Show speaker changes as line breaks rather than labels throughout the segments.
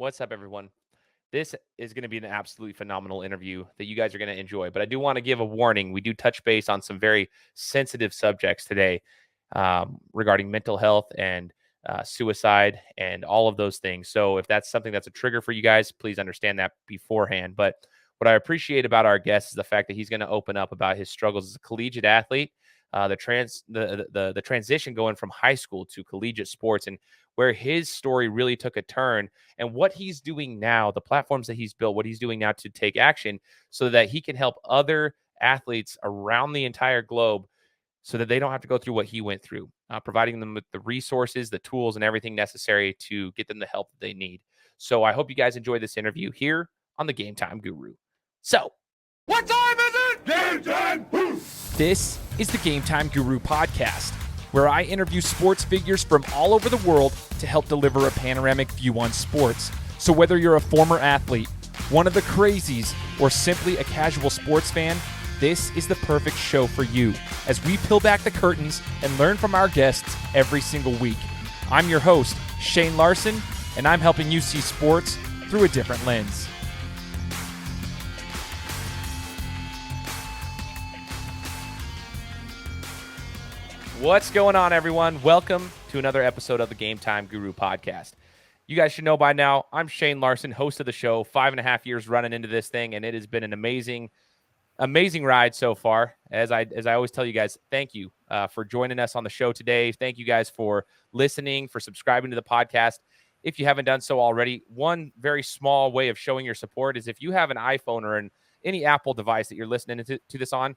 What's up, everyone? This is going to be an absolutely phenomenal interview that you guys are going to enjoy. But I do want to give a warning. We do touch base on some very sensitive subjects today regarding mental health and suicide and all of those things. So if that's something that's a trigger for you guys, please understand that beforehand. But what I appreciate about our guest is the fact that he's going to open up about his struggles as a collegiate athlete, the transition going from high school to collegiate sports, and where his story really took a turn, and what he's doing now, the platforms that he's built, what he's doing now to take action so that he can help other athletes around the entire globe so that they don't have to go through what he went through, providing them with the resources, the tools, and everything necessary to get them the help that they need. So I hope you guys enjoy this interview here on the Gametime Guru. So,
what time is it? Game time!
This is the Gametime Guru podcast, where I interview sports figures from all over the world to help deliver a panoramic view on sports. So whether you're a former athlete, one of the crazies, or simply a casual sports fan, this is the perfect show for you as we peel back the curtains and learn from our guests every single week. I'm your host, Shane Larson, and I'm helping you see sports through a different lens.
What's going on, everyone? Welcome to another episode of the Gametime Guru podcast. You guys should know by now, I'm Shane Larson, host of the show, 5.5 years running into this thing, and it has been an amazing ride so far. As I always tell you guys, thank you for joining us on the show today. Thank you guys for listening, for subscribing to the podcast. If you haven't done so already, one very small way of showing your support is if you have an iPhone or any Apple device that you're listening to this on,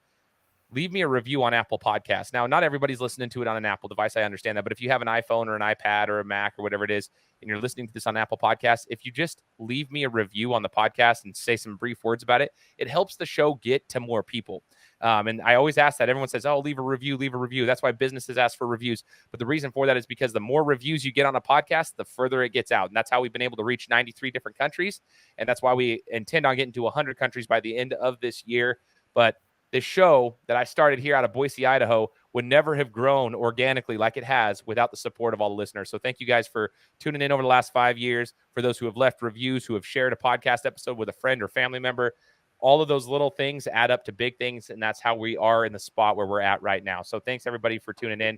leave me a review on Apple Podcasts. Now, not everybody's listening to it on an Apple device. I understand that. But if you have an iPhone or an iPad or a Mac or whatever it is, and you're listening to this on Apple Podcasts, if you just leave me a review on the podcast and say some brief words about it, it helps the show get to more people. And I always ask that. Everyone says, oh, leave a review, leave a review. That's why businesses ask for reviews. But the reason for that is because the more reviews you get on a podcast, the further it gets out. And that's how we've been able to reach 93 different countries. And that's why we intend on getting to 100 countries by the end of this year. But this show that I started here out of Boise, Idaho, would never have grown organically like it has without the support of all the listeners. So thank you guys for tuning in over the last 5 years. For those who have left reviews, who have shared a podcast episode with a friend or family member, all of those little things add up to big things, and that's how we are in the spot where we're at right now. So thanks, everybody, for tuning in.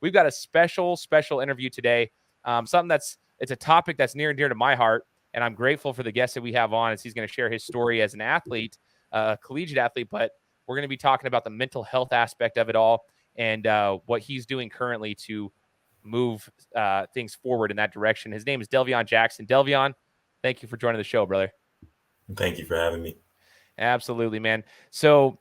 We've got a special interview today, it's a topic that's near and dear to my heart, and I'm grateful for the guest that we have on as he's going to share his story as an athlete, a collegiate athlete, but we're going to be talking about the mental health aspect of it all and what he's doing currently to move things forward in that direction. His name is Delveion Jackson. Delveion, thank you for joining the show, brother.
Thank you for having me.
Absolutely, man. So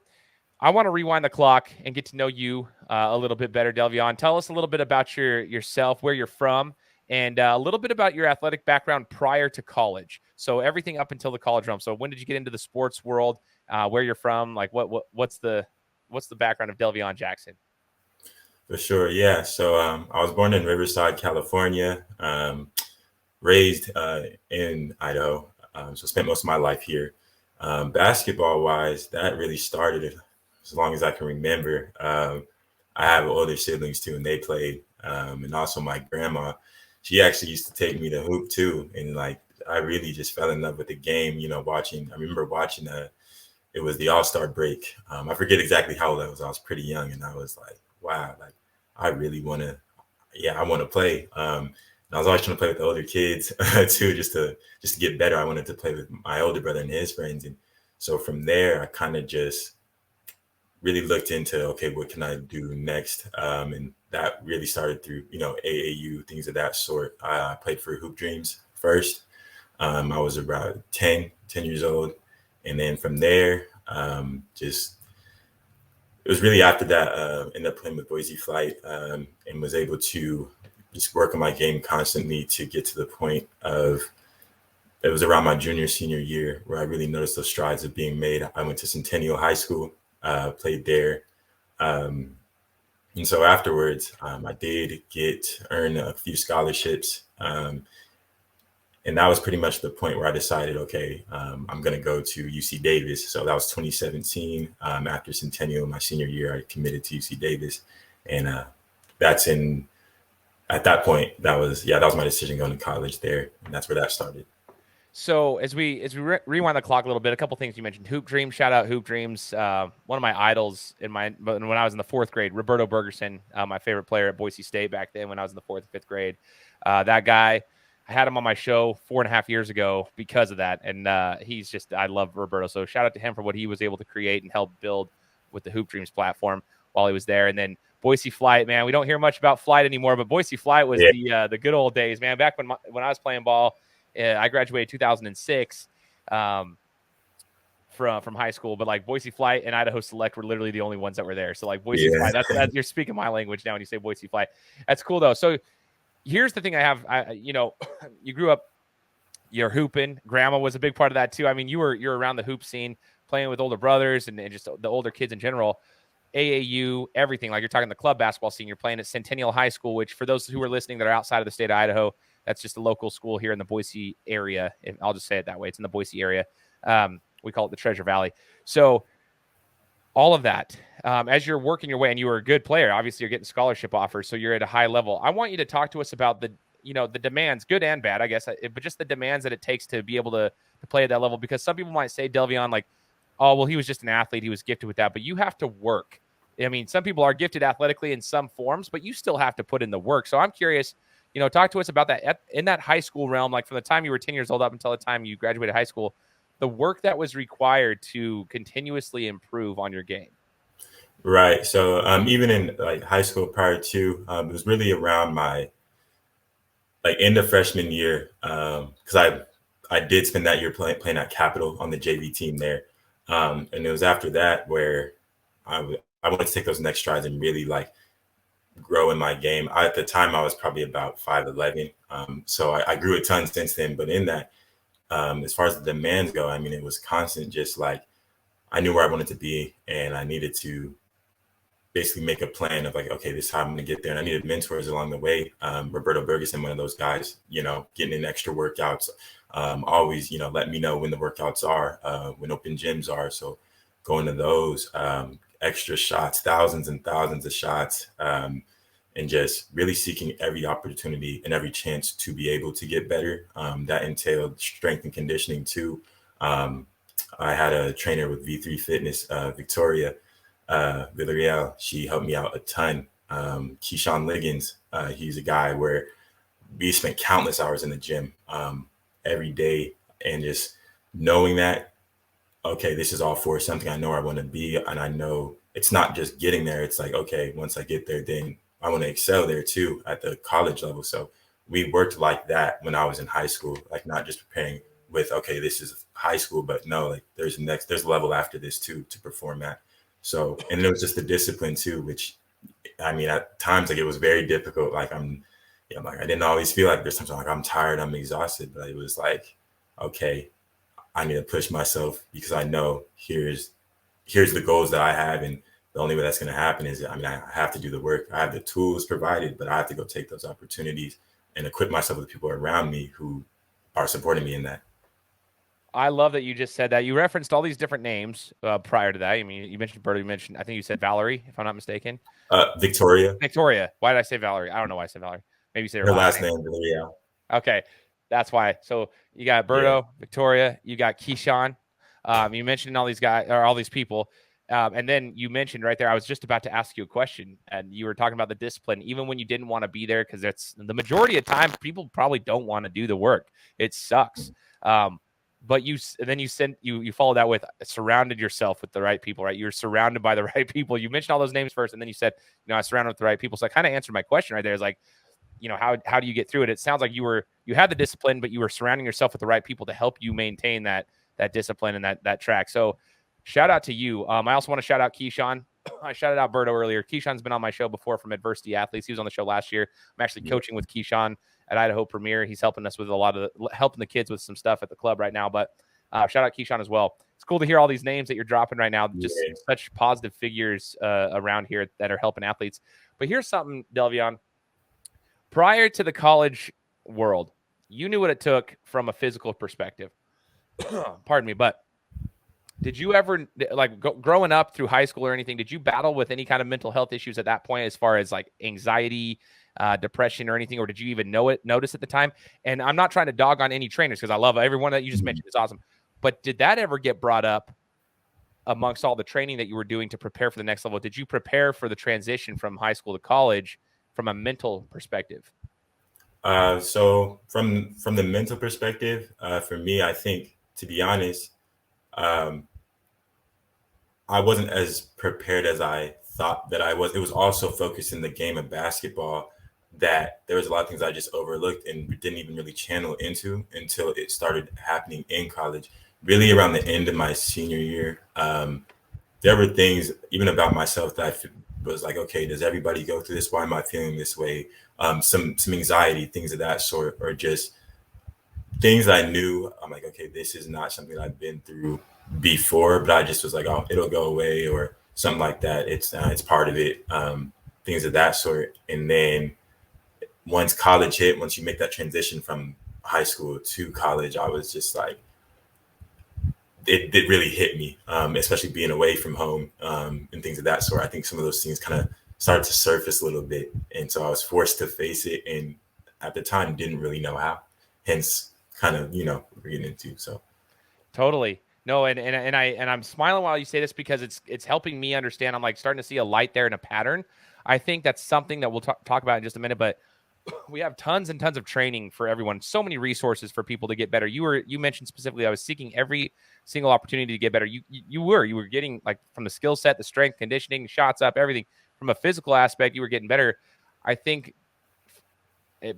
I want to rewind the clock and get to know you a little bit better, Delveion. Tell us a little bit about yourself, where you're from, and a little bit about your athletic background prior to college. So everything up until the college realm. So when did you get into the sports world? Where you're from, like what's the background of Delveion Jackson?
For sure, yeah. So I was born in Riverside, California, raised in Idaho, so spent most of my life here. Basketball wise, that really started as long as I can remember. I have older siblings too, and they played, and also my grandma, she actually used to take me to hoop too, and like I really just fell in love with the game. I remember watching it was the All-Star break. I forget exactly how old I was. I was pretty young, and I was like, wow, like I really want to play. And I was always trying to play with the older kids too, just to get better. I wanted to play with my older brother and his friends. And so from there, I kind of just really looked into, okay, what can I do next? And that really started through, AAU, things of that sort. I played for Hoop Dreams first. I was about 10 years old. And then from there, it was really after that, ended up playing with Boise Flight and was able to just work on my game constantly to get to the point of, it was around my junior, senior year where I really noticed those strides of being made. I went to Centennial High School, played there. And so afterwards, I did earn a few scholarships. And that was pretty much the point where I decided, okay, I'm going to go to UC Davis. So that was 2017. After Centennial, my senior year, I committed to UC Davis. And at that point, that was my decision going to college there. And that's where that started.
So as we rewind the clock a little bit, a couple things you mentioned. Hoop Dreams, shout out Hoop Dreams. One of my idols when I was in the fourth grade, Roberto Bergerson, my favorite player at Boise State back then when I was in the fourth and fifth grade. That guy, I had him on my show 4.5 years ago because of that, and I love Roberto. So shout out to him for what he was able to create and help build with the Hoop Dreams platform while he was there. And then Boise Flight, man, we don't hear much about Flight anymore, but Boise Flight was the good old days, man. Back when I was playing ball. I graduated 2006 from high school, but like Boise Flight and Idaho Select were literally the only ones that were there. So like Boise Flight, that's you're speaking my language now when you say Boise Flight. That's cool though. So here's the thing I have, you grew up, you're hooping. Grandma was a big part of that too. I mean, you're around the hoop scene, playing with older brothers and just the older kids in general. AAU, everything. Like you're talking the club basketball scene. You're playing at Centennial High School, which for those who are listening that are outside of the state of Idaho, that's just a local school here in the Boise area. And I'll just say it that way. It's in the Boise area. We call it the Treasure Valley. So all of that, as you're working your way, and you were a good player, obviously you're getting scholarship offers, so you're at a high level. I want you to talk to us about the demands, good and bad, I guess, but just the demands that it takes to be able to play at that level. Because some people might say, Delveion, like, oh, well, he was just an athlete. He was gifted with that. But you have to work. I mean, some people are gifted athletically in some forms, but you still have to put in the work. So I'm curious, talk to us about that in that high school realm, like from the time you were 10 years old up until the time you graduated high school, the work that was required to continuously improve on your game.
Right. So even in like high school prior to, it was really around my like end of freshman year, because I did spend that year playing at Capital on the JV team there. And it was after that where I wanted to take those next strides and really like grow in my game. At the time, I was probably about 5'11". So I grew a ton since then. But in that, as far as the demands go, I mean, it was constant, just like I knew where I wanted to be and I needed to basically make a plan of like, okay, this is how I'm going to get there. And I needed mentors along the way. Roberto Bergerson, one of those guys, getting in extra workouts, always, let me know when the workouts are, when open gyms are. So going to those, extra shots, thousands and thousands of shots, and just really seeking every opportunity and every chance to be able to get better. That entailed strength and conditioning too. I had a trainer with V3 Fitness, Victoria Villarreal. She helped me out a ton. Keyshawn Liggins, he's a guy where we spent countless hours in the gym every day, and just knowing that, okay, this is all for something. I know where I want to be, and I know it's not just getting there. It's like, okay, once I get there, then I want to excel there too at the college level. So we worked like that when I was in high school, like not just preparing with, okay, this is high school, but no, like there's a level after this too to perform at. So, and it was just the discipline too, which, I mean, at times, like it was very difficult. Like like I didn't always feel like there's something like I'm tired, I'm exhausted, but it was like, okay, I need to push myself because I know here's the goals that I have. And the only way that's going to happen is, I have to do the work. I have the tools provided, but I have to go take those opportunities and equip myself with people around me who are supporting me in that.
I love that you just said that. You referenced all these different names prior to that. I mean, you mentioned Berto, I think you said Valerie, if I'm not mistaken.
Victoria.
Why did I say Valerie? I don't know why I said Valerie. Maybe you say
her last name. Yeah.
Okay. That's why. So you got Berto, Victoria, you got Keyshawn. You mentioned all these guys or all these people. And then you mentioned right there, I was just about to ask you a question, and you were talking about the discipline, even when you didn't want to be there, because that's the majority of time people probably don't want to do the work. It sucks. But you follow that with surrounded yourself with the right people, right? You're surrounded by the right people. You mentioned all those names first, and then you said, I surrounded with the right people. So I kind of answered my question right there. Is like, how do you get through it? It sounds like you had the discipline, but you were surrounding yourself with the right people to help you maintain that discipline and that track. So shout out to you. I also want to shout out Keyshawn. I shouted out Berto earlier. Keyshawn's been on my show before from Adversity Athletes. He was on the show last year. I'm actually coaching with Keyshawn at Idaho Premier. He's helping us with helping the kids with some stuff at the club right now. But shout out Keyshawn as well. It's cool to hear all these names that you're dropping right now. Just such positive figures around here that are helping athletes. But here's something, Delveion. Prior to the college world, you knew what it took from a physical perspective. Pardon me, but did you ever, like growing up through high school or anything, did you battle with any kind of mental health issues at that point as far as like anxiety, depression or anything, or did you even notice at the time? And I'm not trying to dog on any trainers because I love everyone that you just mentioned. It's awesome. But did that ever get brought up amongst all the training that you were doing to prepare for the next level? Did you prepare for the transition from high school to college from a mental perspective?
So from the mental perspective, for me, I think, to be honest, I wasn't as prepared as I thought that I was. It was also focused in the game of basketball that there was a lot of things I just overlooked and didn't even really channel into until it started happening in college. Really around the end of my senior year, there were things even about myself that I was like, okay, does everybody go through this? Why am I feeling this way? Some anxiety, things of that sort, or just things I knew. I'm like, okay, this is not something I've been through before, but I just was like, oh, it'll go away or something like that. It's part of it. Things of that sort. And then once college hit, once you make that transition from high school to college, I was just like, it really hit me, especially being away from home and things of that sort. I think some of those things kind of started to surface a little bit. And so I was forced to face it. And at the time, didn't really know how. Hence, kind of, we're getting into. So
Totally. No, and I'm smiling while you say this because it's helping me understand. I'm like starting to see a light there and a pattern. I think that's something that we'll talk about in just a minute, but we have tons and tons of training for everyone. So many resources for people to get better. You mentioned specifically, I was seeking every single opportunity to get better. You were getting, like, from the skill set, the strength, conditioning, shots up, everything. From a physical aspect, you were getting better. I think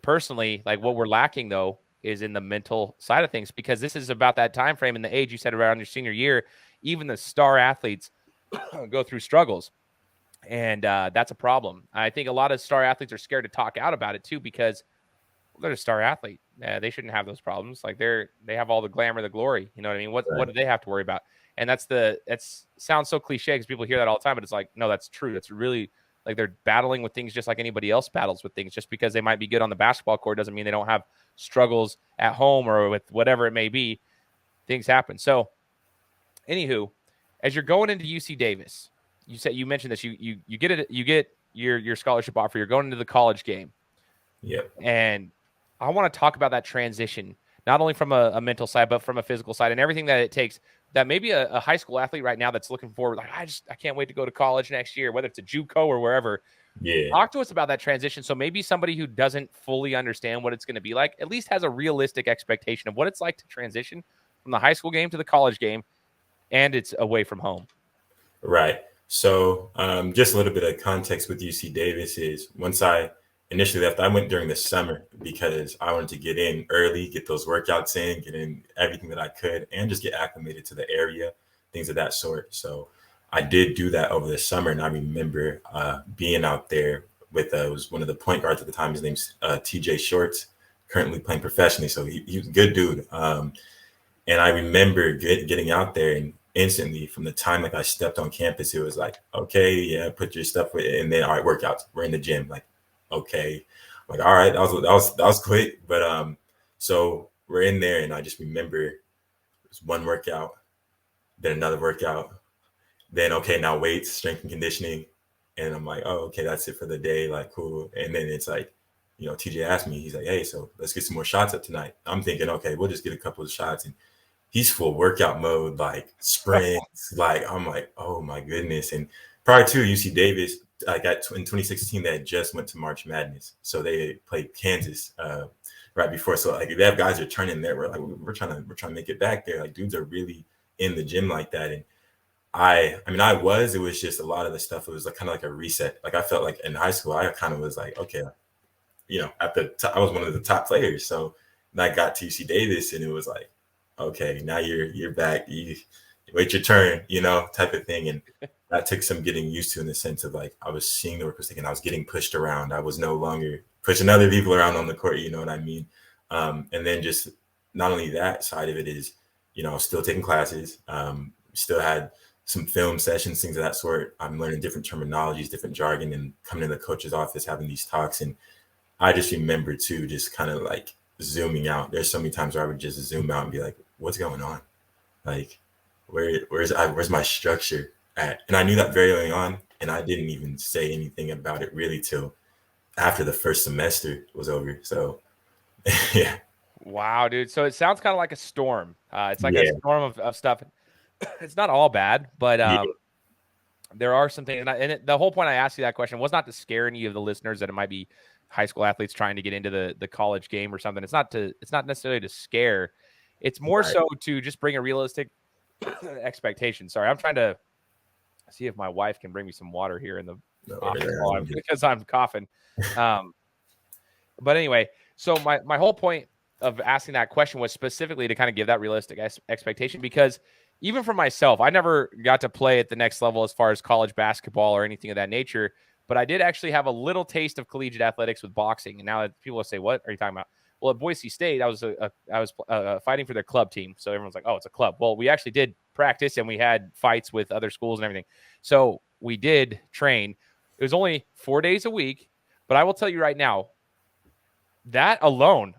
personally, like, what we're lacking though is in the mental side of things, because this is about that time frame in the age you said around your senior year. Even the star athletes go through struggles. And that's a problem. I think a lot of star athletes are scared to talk out about it too, because they're a star athlete. They shouldn't have those problems. Like, they have all the glamour, the glory. You know what I mean? What do they have to worry about? And that's sounds so cliche because people hear that all the time, but it's like, no, that's true. That's really, like, they're battling with things just like anybody else battles with things. Just because they might be good on the basketball court doesn't mean they don't have struggles at home or with whatever it may be. Things happen. So, anywho, as you're going into UC Davis, you mentioned this. You get your scholarship offer. You're going into the college game.
Yep.
And I want to talk about that transition, not only from a mental side, but from a physical side, and everything that it takes. That maybe a high school athlete right now that's looking forward, like, I can't wait to go to college next year, whether it's a JUCO or wherever.
Yeah.
Talk to us about that transition. So maybe somebody who doesn't fully understand what it's going to be like, at least has a realistic expectation of what it's like to transition from the high school game to the college game, and it's away from home.
Right. So just a little bit of context with UC Davis is, once I initially left, I went during the summer because I wanted to get in early, get those workouts in, get in everything that I could, and just get acclimated to the area, things of that sort. So I did do that over the summer. And I remember being out there with was one of the point guards at the time. His name's TJ Shorts, currently playing professionally. So he was a good dude. And I remember getting out there, and instantly from the time like I stepped on campus, it was like, okay, yeah, put your stuff with it, and then all right, workouts. We're in the gym. Like, okay, like, all right, that was quick. But so we're in there, and I just remember there's one workout, then another workout, then okay, now weights, strength and conditioning, and I'm like, oh, okay, that's it for the day. Like, cool. And then it's like, TJ asked me, he's like, hey, so let's get some more shots up tonight. I'm thinking, okay, we'll just get a couple of shots, and he's full workout mode, like sprints. Like, I'm like, oh my goodness. And prior to UC Davis, in 2016, they had just went to March Madness. So they played Kansas right before. So like, they have guys returning there. We're trying to make it back there. Like, dudes are really in the gym like that. And it was just a lot of the stuff. It was like kind of like a reset. Like, I felt like in high school, I kind of was like, okay, I was one of the top players. So then I got to UC Davis, and it was like, okay, now you're back. You wait your turn, type of thing. And that took some getting used to, in the sense of, like, I was seeing the work was taken. I was getting pushed around. I was no longer pushing other people around on the court. You know what I mean? And then just not only that side of it is, still taking classes, still had some film sessions, things of that sort. I'm learning different terminologies, different jargon, and coming in the coach's office, having these talks. And I just remember too, just kind of like zooming out. There's so many times where I would just zoom out and be like, what's going on? Like, where's my structure at? And I knew that very early on, and I didn't even say anything about it really till after the first semester was over. So yeah.
Wow, dude. So it sounds kind of like a storm. It's like a
Yeah.
storm of stuff. It's not all bad, but
Yeah.
there are some things. The whole point I asked you that question was not to scare any of the listeners that it might be high school athletes trying to get into the college game or something. It's not necessarily to scare. It's more
Right.
so to just bring a realistic expectation. Sorry, I'm trying to see if my wife can bring me some water here in the
No,
office because I'm coughing. But anyway, so my whole point of asking that question was specifically to kind of give that realistic expectation, because even for myself, I never got to play at the next level as far as college basketball or anything of that nature. But I did actually have a little taste of collegiate athletics with boxing. And now people will say, "What are you talking about?" Well, at Boise State, I was fighting for their club team. So everyone's like, "Oh, it's a club." Well, we actually did practice and we had fights with other schools and everything. So we did train. It was only 4 days a week, but I will tell you right now, that alone,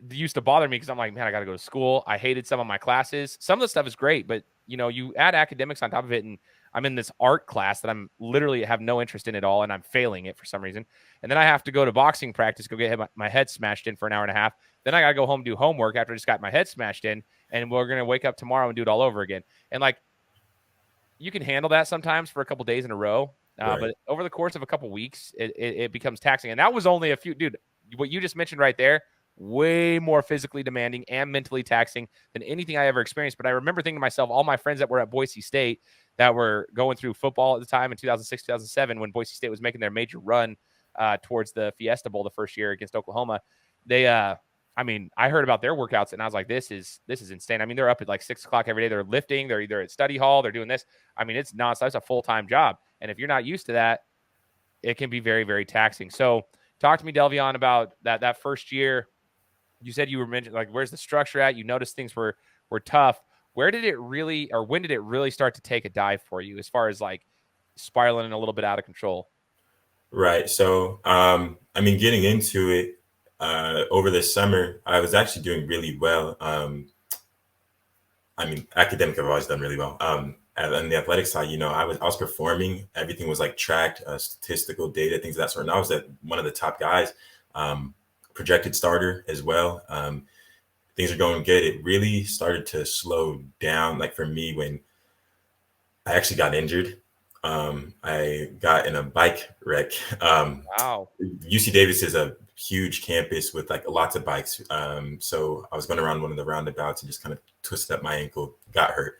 used to bother me because I'm like, man, I got to go to school. I hated some of my classes. Some of the stuff is great, but you add academics on top of it, and I'm in this art class that I'm literally have no interest in at all, and I'm failing it for some reason. And then I have to go to boxing practice, go get my head smashed in for an hour and a half. Then I got to go home and do homework after I just got my head smashed in, and we're gonna wake up tomorrow and do it all over again. And like, you can handle that sometimes for a couple days in a row,
Right.
but over the course of a couple weeks, it becomes taxing. And that was only a few, dude. What you just mentioned right there, way more physically demanding and mentally taxing than anything I ever experienced. But I remember thinking to myself, all my friends that were at Boise State that were going through football at the time in 2006, 2007, when Boise State was making their major run towards the Fiesta Bowl the first year against Oklahoma, they, I mean, I heard about their workouts and I was like, this is insane. I mean, they're up at like 6 o'clock every day. They're lifting. They're either at study hall. They're doing this. I mean, it's nonstop. It's a full-time job. And if you're not used to that, it can be very, very taxing. So talk to me, Delveion, about that first year. You said you were mentioning, like, where's the structure at? You noticed things were tough. Where did it really, or when did it really start to take a dive for you as far as like spiraling a little bit out of control?
Right. So, I mean, getting into it over the summer, I was actually doing really well. I mean, academic, I've always done really well. On the athletic side, I was performing. Everything was like tracked, statistical data, things of that sort. And I was one of the top guys, projected starter as well. Things are going good. It really started to slow down, like for me, when I actually got injured. I got in a bike wreck.
Wow.
UC Davis is a huge campus with like lots of bikes. So I was going around one of the roundabouts and just kind of twisted up my ankle, got hurt.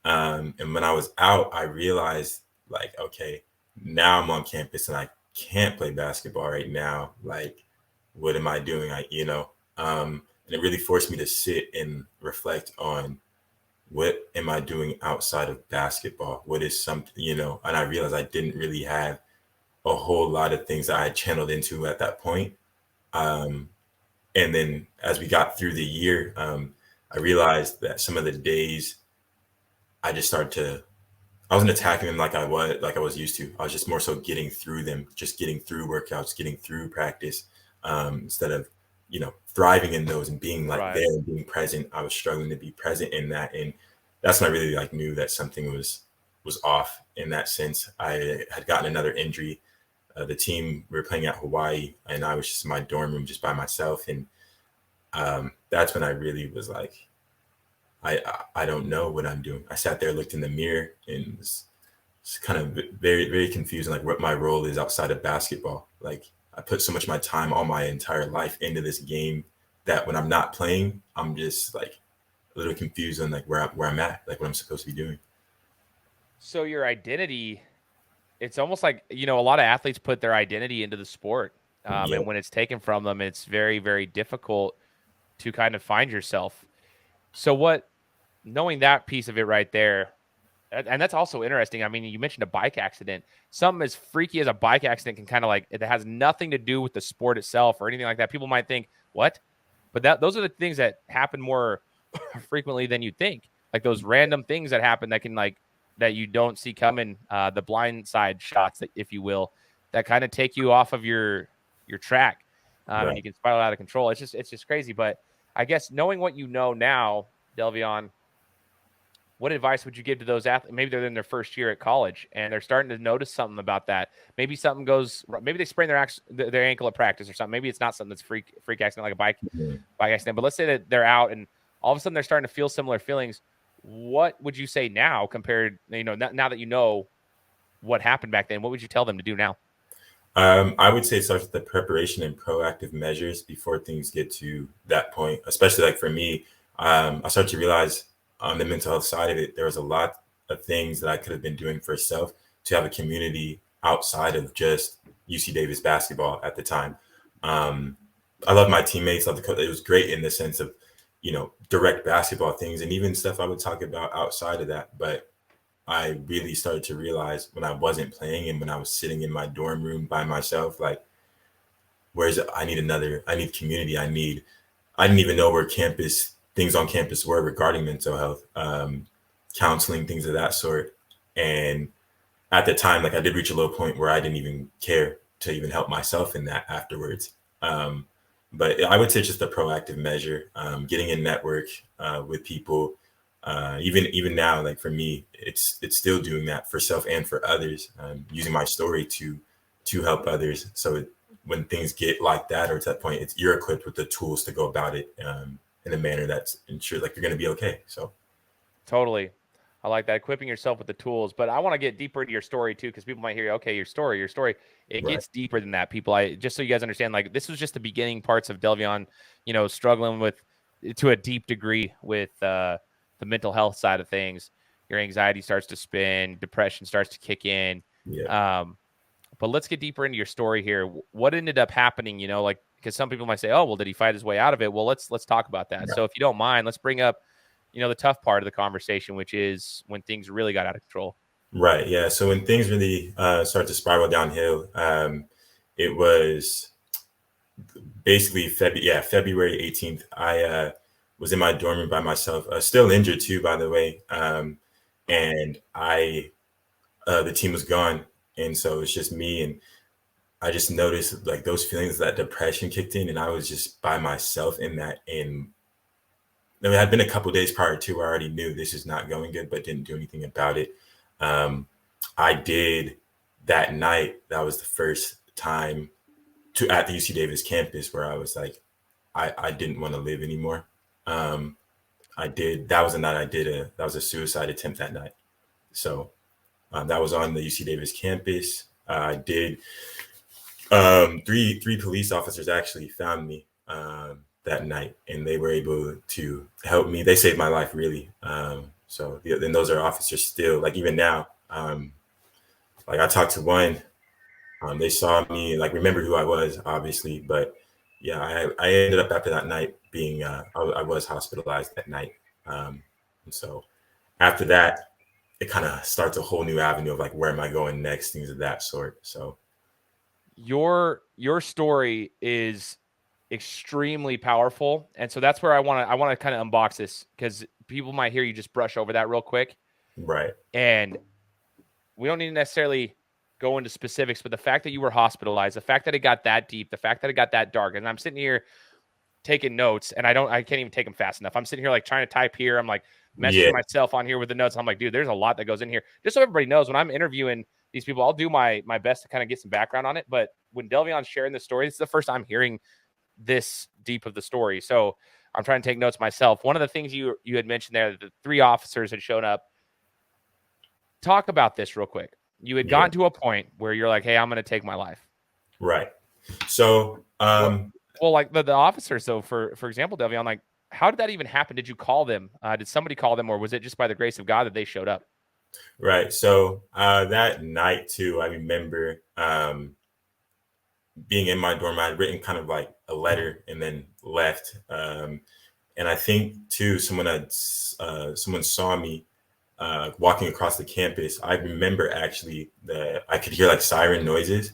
And when I was out, I realized like, okay, now I'm on campus and I can't play basketball right now. Like, what am I doing? And it really forced me to sit and reflect on what am I doing outside of basketball? What is something, and I realized I didn't really have a whole lot of things that I had channeled into at that point. And then as we got through the year, I realized that some of the days I just I wasn't attacking them like I was used to. I was just more so getting through them, just getting through workouts, getting through practice, instead of, thriving in those and being like
Right.
there and being present. I was struggling to be present in that. And that's when I really like knew that something was off in that sense. I had gotten another injury. The team, we were playing at Hawaii and I was just in my dorm room just by myself. And that's when I really was like, I don't know what I'm doing. I sat there, looked in the mirror, and was kind of very, very confused on like what my role is outside of basketball. Like I put so much of my time, all my entire life into this game that when I'm not playing, I'm just like a little confused on like where I'm at, like what I'm supposed to be doing.
So your identity, it's almost like, a lot of athletes put their identity into the sport.
Yeah,
And when it's taken from them, it's very, very difficult to kind of find yourself. So knowing that piece of it right there, and that's also interesting. I mean, you mentioned a bike accident. Something as freaky as a bike accident can kind of like, it has nothing to do with the sport itself or anything like that. People might think, what? But those are the things that happen more frequently than you think. Like those random things that happen that can that you don't see coming, the blind side shots, that, if you will, that kind of take you off of your track, and
right.
you can spiral out of control. It's just crazy. But I guess knowing what you know now, Delveion, what advice would you give to those athletes? Maybe they're in their first year at college and they're starting to notice something about that. Maybe something goes, maybe they sprain their ankle at practice or something. Maybe it's not something that's freak accident, like a bike accident, but let's say that they're out and all of a sudden they're starting to feel similar feelings. What would you say now compared, now that you know what happened back then, what would you tell them to do now?
I would say it starts with the preparation and proactive measures before things get to that point, especially like for me. I started to realize on the mental health side of it, there was a lot of things that I could have been doing for self to have a community outside of just UC Davis basketball at the time. I love my teammates. Love the coach. It was great in the sense of, direct basketball things and even stuff I would talk about outside of that. But I really started to realize when I wasn't playing and when I was sitting in my dorm room by myself, like, I need community. I didn't even know where things on campus were regarding mental health, counseling, things of that sort. And at the time, like I did reach a low point where I didn't even care to even help myself in that afterwards. But I would say just a proactive measure, getting in network with people. Even now, like for me, it's still doing that for self and for others, using my story to help others. So when things get like that or to that point, you're equipped with the tools to go about it in a manner that's ensured like you're going to be okay. So
totally. I like that, equipping yourself with the tools. But I want to get deeper into your story too, because people might hear, okay, your story. It gets deeper than that. Just so you guys understand, like this was just the beginning parts of Delveion, struggling to a deep degree with the mental health side of things. Your anxiety starts to spin, depression starts to kick in.
Yeah.
But let's get deeper into your story here. What ended up happening? Because some people might say, oh, well, did he fight his way out of it? Well, let's talk about that. Yeah. So if you don't mind, let's bring up the tough part of the conversation, which is when things really got out of control.
Right. Yeah. So when things really started to spiral downhill, it was basically February 18th. I was in my dorm room by myself, still injured too, by the way. And the team was gone. And so it's just me. And I just noticed like those feelings, that depression kicked in, and I was just by myself in that. And there had been a couple of days prior to where I already knew this is not going good, but didn't do anything about it. I did that night. That was the first time at the UC Davis campus where I was like, I didn't want to live anymore. That was the night that was a suicide attempt that night. So that was on the UC Davis campus. I did, three police officers actually found me that night, and they were able to help me. They saved my life, really. So then those are officers still, like even now, like I talked to one, they saw me, like remembered who I was, obviously, but yeah, I ended up after that night being, I was hospitalized that night. And so after that, it kind of starts a whole new avenue of like, where am I going next? Things of that sort. So
your story is extremely powerful. And so that's where I want to kind of unbox this, because people might hear you just brush over that real quick.
Right.
And we don't need to necessarily go into specifics, but the fact that you were hospitalized, the fact that it got that deep, the fact that it got that dark, and I'm sitting here taking notes and I can't even take them fast enough. I'm sitting here like trying to type here. I'm like messaging myself on here with the notes. I'm like, dude, there's a lot that goes in here. Just so everybody knows, when I'm interviewing these people, I'll do my best to kind of get some background on it. But when Delveion's sharing this story, this is the first time hearing this deep of the story. So I'm trying to take notes myself. One of the things you had mentioned there, the 3 officers had shown up. Talk about this real quick. You had gotten to a point where you're like, hey, I'm going to take my life.
Right. So,
well, like the officers, though, for example, Delveion, like, how did that even happen? Did you call them? Did somebody call them, or was it just by the grace of God that they showed up?
Right. So that night too, I remember being in my dorm. I had written kind of like a letter and then left. And I think too, someone saw me walking across the campus. I remember actually that I could hear like siren noises,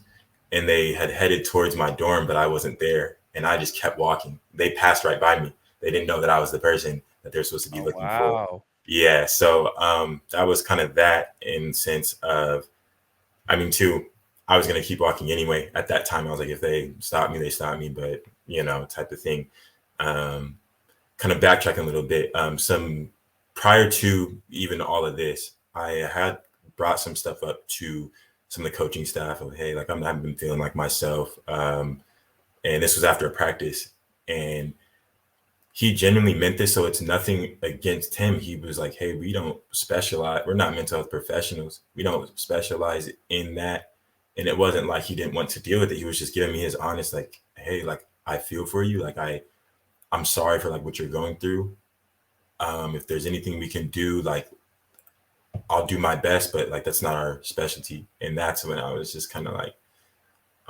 and they had headed towards my dorm, but I wasn't there. And I just kept walking. They passed right by me. They didn't know that I was the person that they're supposed to be looking for. Yeah. So that was kind of that in sense of, I mean, too, I was going to keep walking anyway. At that time, I was like, if they stop me, they stop me, but type of thing. Kind of backtracking a little bit. Some prior to even all of this, I had brought some stuff up to some of the coaching staff of, hey, like I haven't been feeling like myself. And this was after a practice, and he genuinely meant this. So it's nothing against him. He was like, hey, we don't specialize. We're not mental health professionals. We don't specialize in that. And it wasn't like he didn't want to deal with it. He was just giving me his honest, like, hey, like, I feel for you. Like, I'm sorry for like what you're going through. If there's anything we can do, like, I'll do my best, but like, that's not our specialty. And that's when I was just kind of like,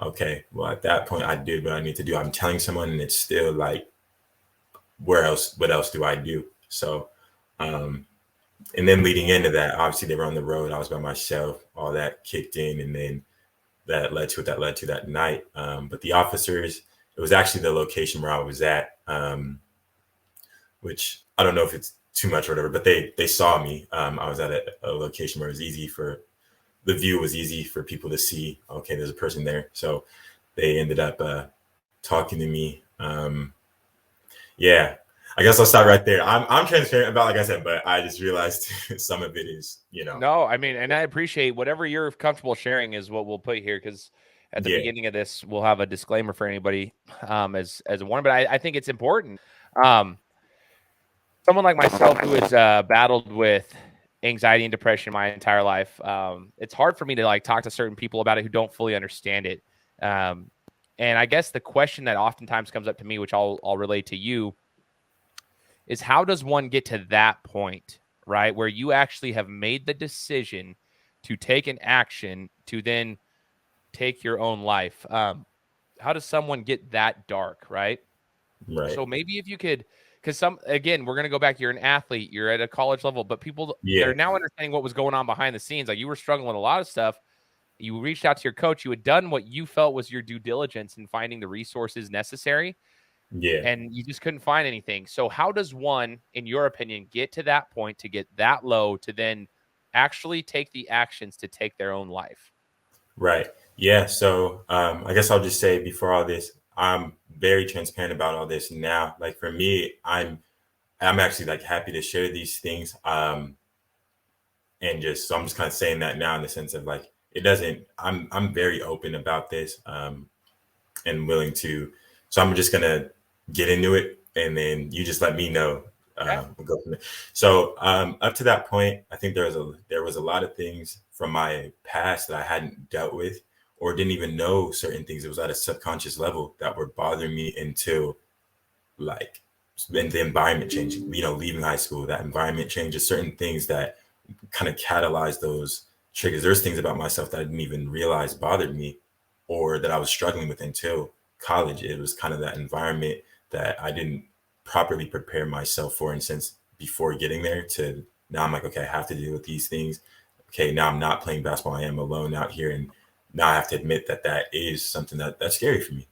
okay, well, at that point I did what I need to do. I'm telling someone and it's still like, what else do I do? So, and then leading into that, obviously they were on the road. I was by myself, all that kicked in. And then that led to that night. But the officers, it was actually the location where I was at, which I don't know if it's too much or whatever, but they saw me. I was at a location where it was the view was easy for people to see, okay, there's a person there. So they ended up talking to me. Yeah, I guess I'll stop right there. I'm transparent about, like I said, but I just realized some of it is,
No, I mean, and I appreciate whatever you're comfortable sharing is what we'll put here, because at the beginning of this, we'll have a disclaimer for anybody as a warning, but I think it's important. Someone like myself who has battled with anxiety and depression my entire life, it's hard for me to like talk to certain people about it who don't fully understand it. And I guess the question that oftentimes comes up to me, which I'll relate to you, is how does one get to that point, right, where you actually have made the decision to take an action to then take your own life? How does someone get that dark, right?
Right.
So maybe if you could, because again, we're going to go back. You're an athlete. You're at a college level, but people, they're now understanding what was going on behind the scenes. Like you were struggling with a lot of stuff. You reached out to your coach. You had done what you felt was your due diligence in finding the resources necessary.
Yeah.
And you just couldn't find anything. So how does one, in your opinion, get to that point, to get that low, to then actually take the actions to take their own life?
Right. Yeah. So I guess I'll just say before all this, I'm very transparent about all this now. Like for me, I'm actually like happy to share these things. And so I'm just kind of saying that now in the sense of like, I'm very open about this and willing to. So I'm just going to get into it and then you just let me know. We'll go from there. So up to that point, I think there was a lot of things from my past that I hadn't dealt with or didn't even know certain things. It was at a subconscious level that were bothering me until like when the environment changed, leaving high school, that environment changes, certain things that kind of catalyzed those triggers. There's things about myself that I didn't even realize bothered me or that I was struggling with until college. It was kind of that environment that I didn't properly prepare myself for. And since before getting there to now, I'm like, okay, I have to deal with these things. Okay, now I'm not playing basketball. I am alone out here. And now I have to admit that is something that's scary for me,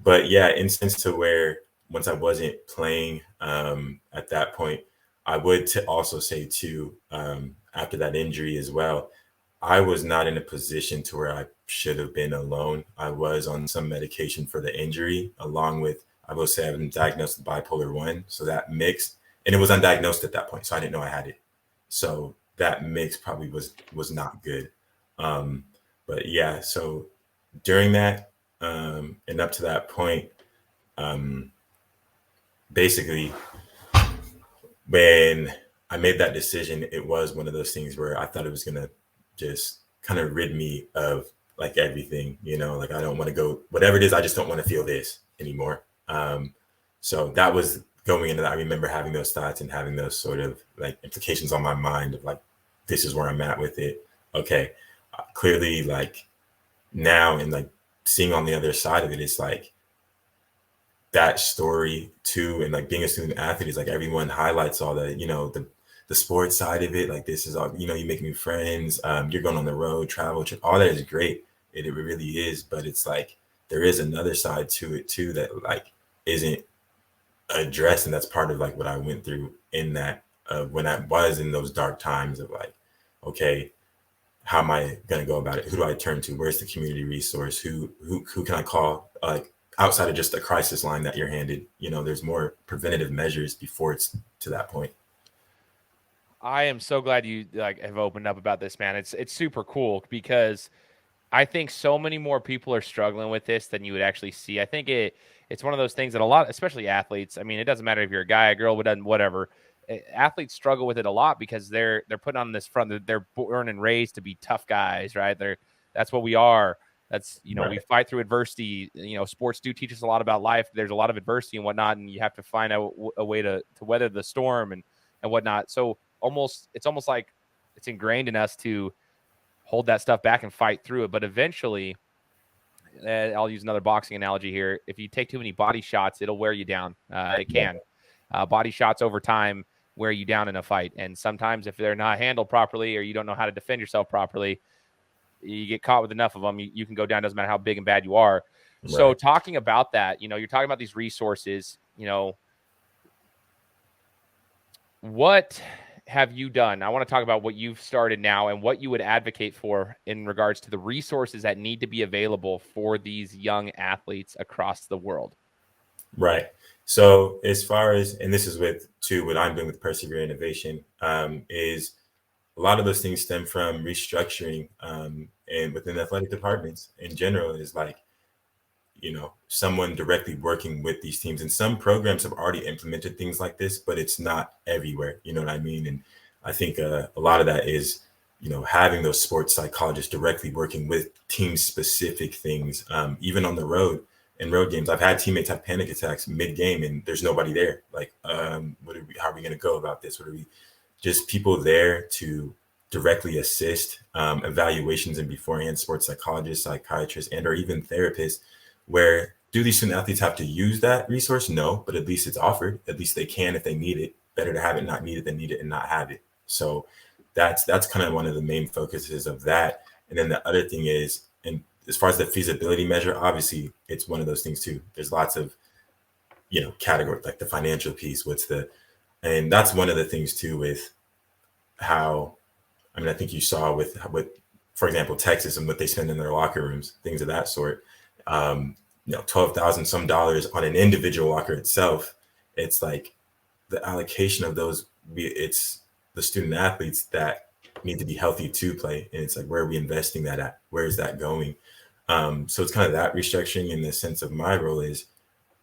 But yeah, instance to where once I wasn't playing at that point, I would also say too, after that injury as well, I was not in a position to where I should have been alone. I was on some medication for the injury, along with, I will say I've been diagnosed with bipolar 1. So that mixed, and it was undiagnosed at that point. So I didn't know I had it. So that mix probably was not good. But yeah, so during that and up to that point, basically, when I made that decision, it was one of those things where I thought it was going to just kind of rid me of like everything, like I don't want to go, whatever it is, I just don't want to feel this anymore. So that was going into that. I remember having those thoughts and having those sort of like implications on my mind of like, this is where I'm at with it. Okay. Clearly like now and like seeing on the other side of it, it's like that story too. And like being a student athlete is like everyone highlights all the, the sports side of it. Like this is all, you make new friends. You're going on the road, travel, all that is great. It really is. But it's like, there is another side to it too, that like isn't addressed. And that's part of like what I went through in that, when I was in those dark times of like, okay, how am I going to go about it? Who do I turn to? Where's the community resource? Who can I call? Like outside of just the crisis line that you're handed. There's more preventative measures before it's to that point.
I am so glad you have opened up about this, man. It's super cool because I think so many more people are struggling with this than you would actually see. I think it's one of those things that a lot, especially athletes. I mean, it doesn't matter if you're a guy, a girl, whatever. Athletes struggle with it a lot because they're putting on this front. They're born and raised to be tough guys, right? That's what we are. That's
Right.
we fight through adversity. Sports do teach us a lot about life. There's a lot of adversity and whatnot, and you have to find a way to weather the storm and whatnot. So it's almost like it's ingrained in us to hold that stuff back and fight through it. But eventually, I'll use another boxing analogy here. If you take too many body shots, it'll wear you down. It can. Body shots over time wear you down in a fight. And sometimes if they're not handled properly or you don't know how to defend yourself properly, you get caught with enough of them, you can go down. Doesn't matter how big and bad you are. Right. So talking about that, you're talking about these resources, what have you done? I want to talk about what you've started now and what you would advocate for in regards to the resources that need to be available for these young athletes across the world.
Right. So as far as, and this is what I'm doing with Persevernovation, is a lot of those things stem from restructuring and within athletic departments in general is like, someone directly working with these teams. And some programs have already implemented things like this, but it's not everywhere. You know what I mean? And I think a lot of that is, having those sports psychologists directly working with team specific things, even on the road. In road games, I've had teammates have panic attacks mid-game and there's nobody there. Like, how are we going to go about this? Just people there to directly assist evaluations and beforehand, sports psychologists, psychiatrists, and or even therapists. Where do these student athletes have to use that resource? No, but at least it's offered. At least they can if they need it. Better to have it not need it than need it and not have it. So that's kind of one of the main focuses of that. And then the other thing is, and as far as the feasibility measure, obviously it's one of those things too. There's lots of, categories like the financial piece. And that's one of the things too with how, I think you saw with, for example, Texas and what they spend in their locker rooms, things of that sort. $12,000 some dollars on an individual locker itself. It's like the allocation of those, it's the student athletes that need to be healthy to play. And it's like, where are we investing that at? Where is that going? So it's kind of that restructuring in the sense of my role is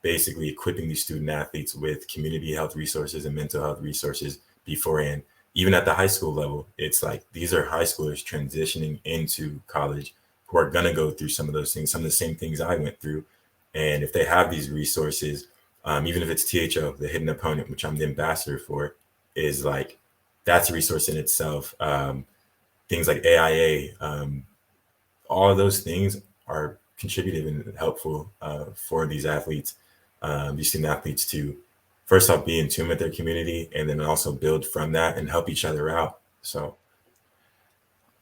basically equipping these student athletes with community health resources and mental health resources beforehand. Even at the high school level, it's like, these are high schoolers transitioning into college who are going to go through some of those things, some of the same things I went through. And if they have these resources, even if it's THO, the hidden opponent, which I'm the ambassador for, is like, that's a resource in itself. Things like AIA, all of those things are contributive and helpful for these athletes, these student athletes to, first off, be in tune with their community and then also build from that and help each other out. So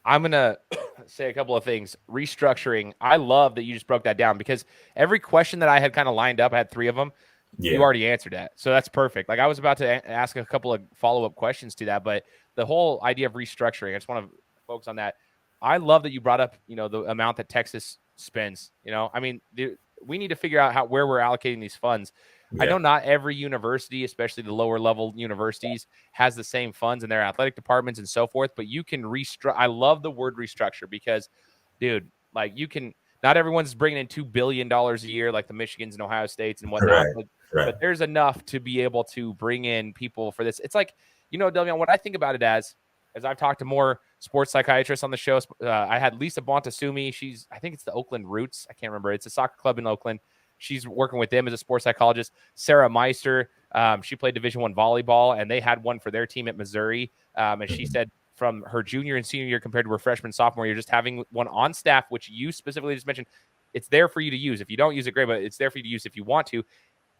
I'm going to say a couple of things. Restructuring. I love that you just broke that down because every question that I had kind of lined up, I had 3 of them. Yeah. You already answered that. So that's perfect. Like I was about to ask a couple of follow-up questions to that, but the whole idea of restructuring, I just want to focus on that. I love that you brought up, the amount that Texas spends, we need to figure out where we're allocating these funds. Yeah. I know not every university, especially the lower level universities, has the same funds in their athletic departments and so forth, but you can restructure. I love the word restructure because, dude, like not everyone's bringing in $2 billion a year like the Michigans and Ohio States and whatnot, but there's enough to be able to bring in people for this. It's like, Delveion, what I think about it as I've talked to more sports psychiatrists on the show, I had Lisa Bontasumi. I think it's the Oakland Roots. I can't remember. It's a soccer club in Oakland. She's working with them as a sports psychologist. Sarah Meister, she played Division I volleyball, and they had one for their team at Missouri. And she said from her junior and senior year compared to her freshman, sophomore year, just having one on staff, which you specifically just mentioned, it's there for you to use. If you don't use it, great, but it's there for you to use if you want to.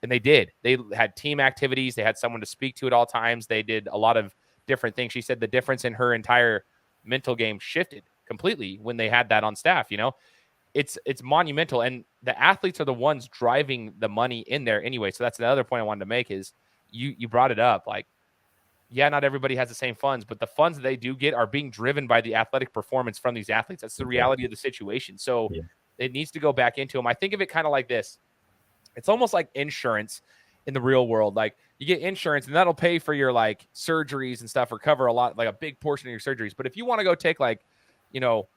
And they did. They had team activities. They had someone to speak to at all times. They did a lot of different things. She said the difference in her entire mental game shifted completely when they had that on staff. It's monumental, and the athletes are the ones driving the money in there anyway. So that's another point I wanted to make is you brought it up. Like, yeah, not everybody has the same funds, but the funds that they do get are being driven by the athletic performance from these athletes. That's the reality of the situation. So it needs to go back into them. I think of it kind of like this. It's almost like insurance in the real world. Like you get insurance and that'll pay for your like surgeries and stuff, or cover a lot, like a big portion of your surgeries. But if you want to go take like, you know,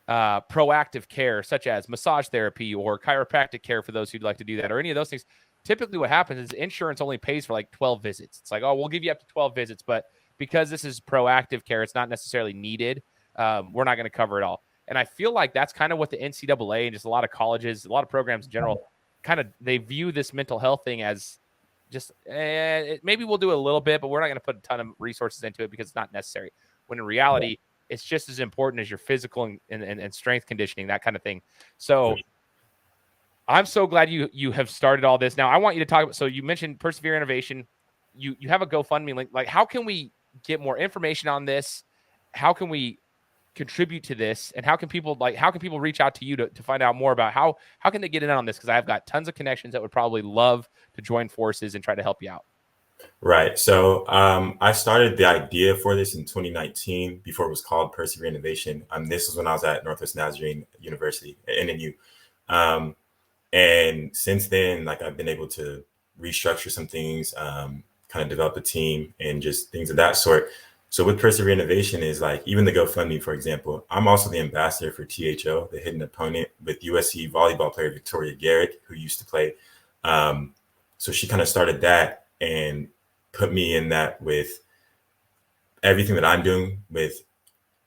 proactive care such as massage therapy or chiropractic care for those who'd like to do that, or any of those things, typically what happens is insurance only pays for like 12 visits. It's like, oh, we'll give you up to 12 visits, but because this is proactive care, it's not necessarily needed. We're not going to cover it all. And I feel like that's kind of what the NCAA and just a lot of colleges, a lot of programs in general, kind of, they view this mental health thing as just maybe we'll do a little bit, but we're not going to put a ton of resources into it because it's not necessary. When in reality, it's just as important as your physical and strength conditioning, that kind of thing. So I'm so glad you have started all this. Now I want you to talk about, so you mentioned Persevernovation. You have a GoFundMe link. Like, how can we get more information on this? How can we contribute to this? And how can people reach out to you to find out more about how can they get in on this? Because I've got tons of connections that would probably love to join forces and try to help you out.
Right. So I started the idea for this in 2019 before it was called Persevernovation. This was when I was at Northwest Nazarene University, NNU. And since then, like, I've been able to restructure some things, kind of develop a team and just things of that sort. So with Persevernovation is like, even the GoFundMe, for example, I'm also the ambassador for THO, the hidden opponent, with USC volleyball player Victoria Garrick, who used to play. So she kind of started that and put me in that with everything that I'm doing with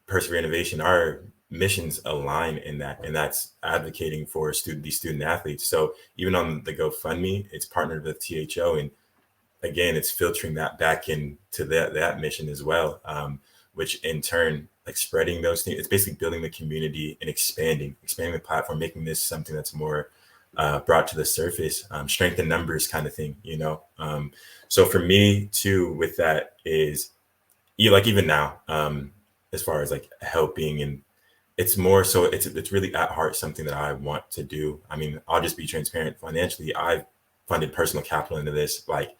Persevernovation. Our missions align in that, and that's advocating for these student athletes. So even on the GoFundMe, it's partnered with THO, and again, it's filtering that back into that mission as well, which in turn, like, spreading those things. It's basically building the community and expanding the platform, making this something that's more brought to the surface, strength in numbers kind of thing, you know? So for me too, with that is, like, even now, as far as like helping, and it's more so it's really at heart something that I want to do. I mean, I'll just be transparent. Financially, I've funded personal capital into this, like,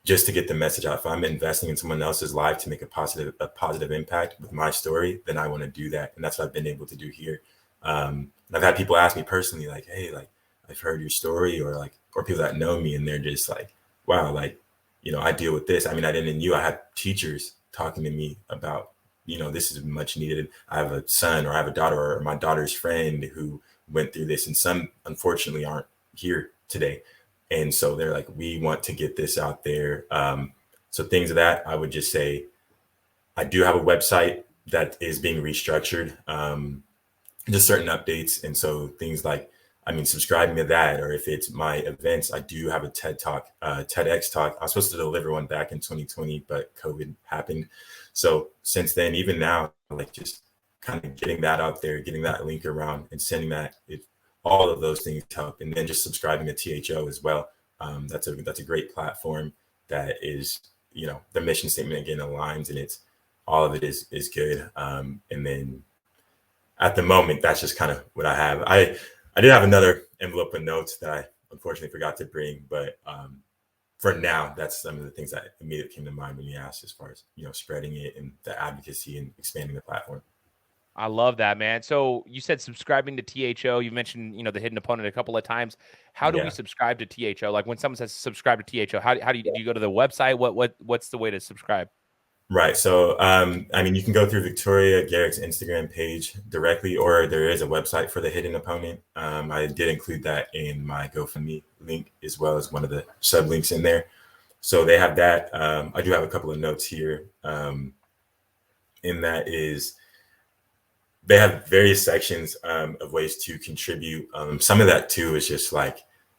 just to get the message out. If I'm investing in someone else's life to make a positive impact with my story, then I want to do that. And that's what I've been able to do here. And I've had people ask me personally, like, hey, like, I've heard your story, or people that know me, and they're just like, wow, like, you know, I deal with this. I mean, I had teachers talking to me about, you know, this is much needed. I have a son, or I have a daughter, or my daughter's friend who went through this, and some unfortunately aren't here today. And so they're like, we want to get this out there. So things of that, I would just say, I do have a website that is being restructured, just certain updates. And so things like, I mean, subscribing to that, or if it's my events, I do have a TEDx talk. I was supposed to deliver one back in 2020, but COVID happened. So since then, even now, like, just kind of getting that out there, getting that link around and sending that, all of those things help. And then just subscribing to THO as well. That's a great platform that is, you know, the mission statement again aligns, and it's all of it is good. And then at the moment, that's just kind of what I have. I did have another envelope of notes that I unfortunately forgot to bring, but for now, that's some of the things that immediately came to mind when you asked, as far as, you know, spreading it and the advocacy and expanding the platform.
I love that, man. So you said subscribing to THO. You mentioned, you know, the hidden opponent a couple of times. How do we subscribe to THO? Like, when someone says subscribe to THO, how do you go to the website? What's the way to subscribe?
Right. So, I mean, you can go through Victoria Garrick's Instagram page directly, or there is a website for the hidden opponent. I did include that in my GoFundMe link, as well as one of the sublinks in there. So they have that. I do have a couple of notes here. In that is, they have various sections of ways to contribute. Some of that too is just like,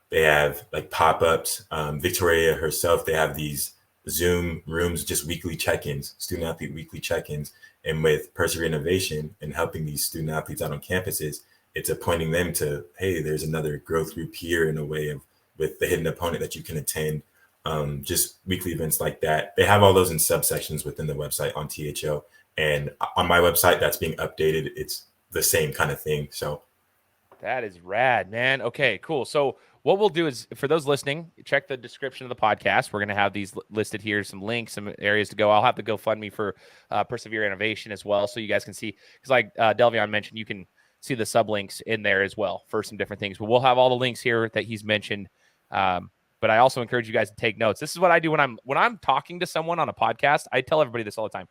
they have like pop-ups. Victoria herself, they have these Zoom rooms, just weekly check-ins, student athlete weekly check-ins. And with Persevernovation and helping these student athletes out on campuses, it's appointing them to, hey, there's another growth group here, in a way of, with the hidden opponent, that you can attend. Just weekly events like that. They have all those in subsections within the website on THO. And on my website that's being updated, it's the same kind of thing. So
that is rad, man. Okay, cool. So what we'll do is, for those listening, check the description of the podcast. We're going to have these listed here, some links, some areas to go. I'll have to GoFundMe for Persevernovation as well, so you guys can see, because like Delveion mentioned, you can see the sublinks in there as well for some different things. But we'll have all the links here that he's mentioned But I also encourage you guys to take notes. This is what I do when I'm talking to someone on a podcast. I tell everybody this all the time.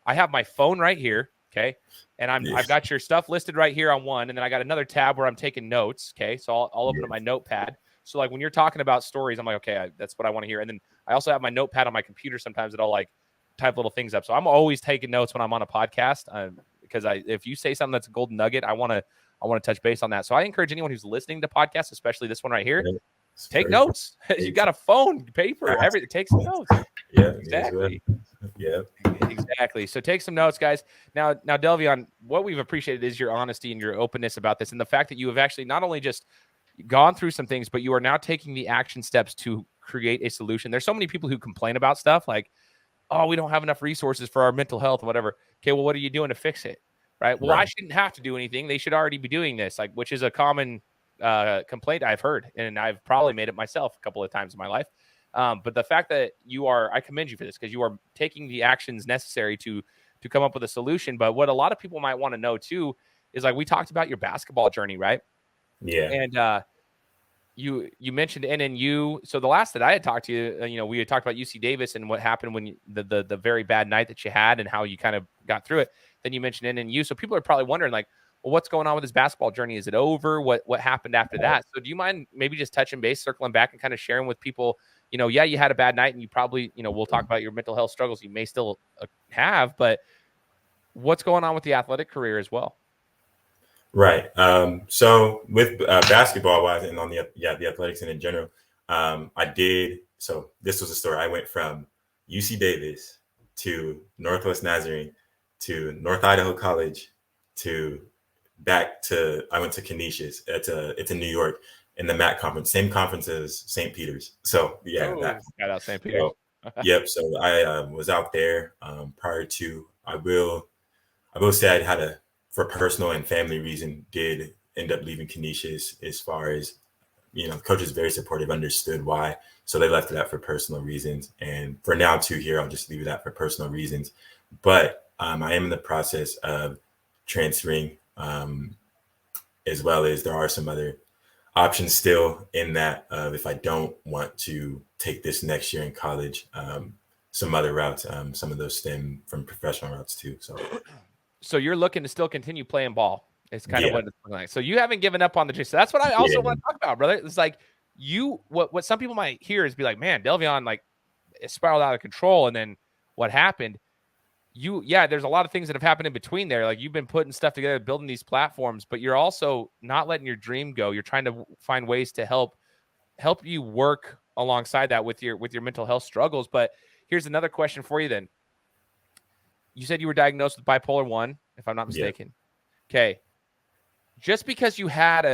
I have my phone right here, okay, and I've got your stuff listed right here on one, and then I got another tab where I'm taking notes, okay. So I'll open up my notepad. So like when you're talking about stories, I'm like, okay, that's what I want to hear. And then I also have my notepad on my computer sometimes that I'll like type little things up. So I'm always taking notes when I'm on a podcast because if you say something that's a golden nugget, I want to touch base on that. So I encourage anyone who's listening to podcasts, especially this one right here. Take notes. You got a phone, paper, everything. Take some notes.
Yeah,
exactly.
Yeah,
exactly. So take some notes, guys. Now, Delveion, what we've appreciated is your honesty and your openness about this, and the fact that you have actually not only just gone through some things, but you are now taking the action steps to create a solution. There's so many people who complain about stuff like, oh, we don't have enough resources for our mental health, or whatever. Okay, well, what are you doing to fix it? Right. Well, I shouldn't have to do anything. They should already be doing this, like, which is a common complaint I've heard, and I've probably made it myself a couple of times in my life. But the fact that I commend you for this, because you are taking the actions necessary to come up with a solution. But what a lot of people might want to know too is, like, we talked about your basketball journey, right?
Yeah.
And you mentioned NNU. So the last that I had talked to you, we had talked about UC Davis and what happened when the very bad night that you had and how you kind of got through it. Then you mentioned NNU. So people are probably wondering, like, well, what's going on with his basketball journey? Is it over? What happened after that? So do you mind maybe just touching base, circling back, and kind of sharing with people, yeah, you had a bad night, and you probably, we'll talk about your mental health struggles you may still have, but what's going on with the athletic career as well?
Right. So with basketball wise and on the athletics and in general, I did. So this was a story. I went from UC Davis to Northwest Nazarene to North Idaho College I went to Canisius. It's in New York in the MAC conference, same conference as St. Peter's. So
shout out St. Peter's.
Yep. So I was out there prior to. I will say I had for personal and family reason, did end up leaving Canisius. As far as the coach is very supportive, understood why, so they left it at for personal reasons. And for now too, here I'll just leave it at for personal reasons. But I am in the process of transferring, as well as there are some other options still in that if I don't want to take this next year in college, some other routes, some of those stem from professional routes too.
So you're looking to still continue playing ball. It's kind of what it's like. So you haven't given up on the dream. So that's what I also want to talk about, brother. It's like what some people might hear is be like, man, Delveion, like, it spiraled out of control. And then what happened? There's a lot of things that have happened in between there. Like, you've been putting stuff together, building these platforms, but you're also not letting your dream go. You're trying to find ways to help you work alongside that with your mental health struggles. But here's another question for you then. You said you were diagnosed with bipolar 1, if I'm not mistaken. Yeah. Okay. Just because you had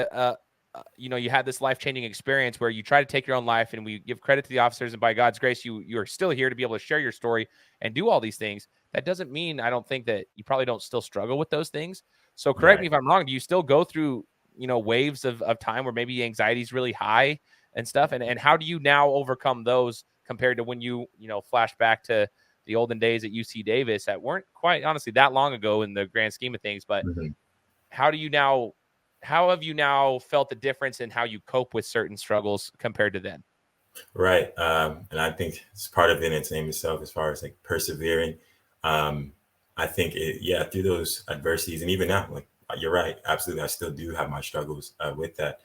you had this life-changing experience where you try to take your own life, and we give credit to the officers, and by God's grace, you are still here to be able to share your story and do all these things. That doesn't mean, I don't think, that you probably don't still struggle with those things. So correct me if I'm wrong. Do you still go through, waves of time where maybe anxiety is really high and stuff? And how do you now overcome those compared to when you flash back to the olden days at UC Davis that weren't quite honestly that long ago in the grand scheme of things? But how have you now felt the difference in how you cope with certain struggles compared to then?
Right. And I think it's part of it in its name itself, as far as like persevering. I think through those adversities, and even now, like, you're right, absolutely, I still do have my struggles with that.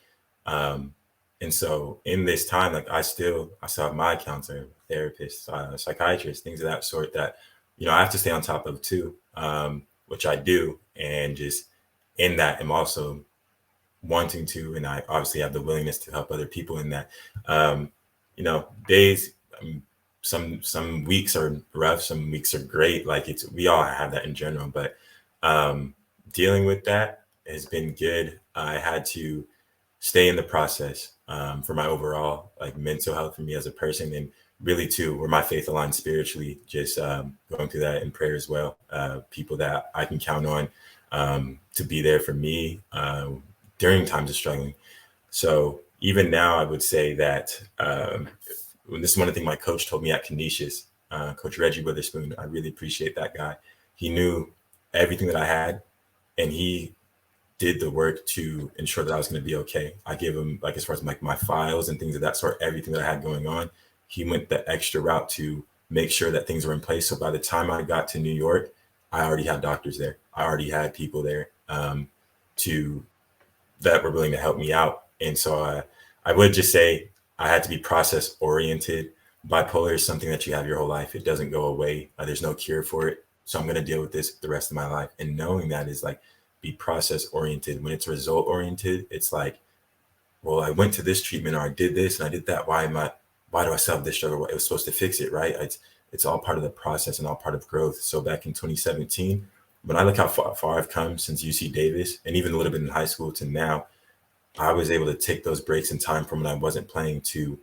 And so in this time, like, I still have my counselor, therapist, psychiatrist, things of that sort that, I have to stay on top of too, which I do. And just in that, I'm also wanting to, and I obviously have the willingness to help other people in that. Days, some weeks are rough, some weeks are great. Like, we all have that in general, but dealing with that has been good. I had to stay in the process for my overall, like, mental health for me as a person, and really too where my faith aligns spiritually, just going through that in prayer as well. People that I can count on to be there for me during times of struggling. So even now, I would say that this is one of the things my coach told me at Canisius, Coach Reggie Witherspoon. I really appreciate that guy. He knew everything that I had, and he did the work to ensure that I was going to be okay. I gave him, like, as far as like my files and things of that sort, everything that I had going on. He went the extra route to make sure that things were in place. So by the time I got to New York, I already had doctors there. I already had people there to that were willing to help me out. And so I would just say I had to be process oriented. Bipolar is something that you have your whole life. It doesn't go away. There's no cure for it. So I'm going to deal with this the rest of my life. And knowing that is like, be process oriented. When it's result oriented, it's like, well, I went to this treatment or I did this and I did that. Why do I still have this struggle? It was supposed to fix it, right? It's all part of the process and all part of growth. So back in 2017, when I look how far I've come since UC Davis and even a little bit in high school to now, I was able to take those breaks in time from when I wasn't playing to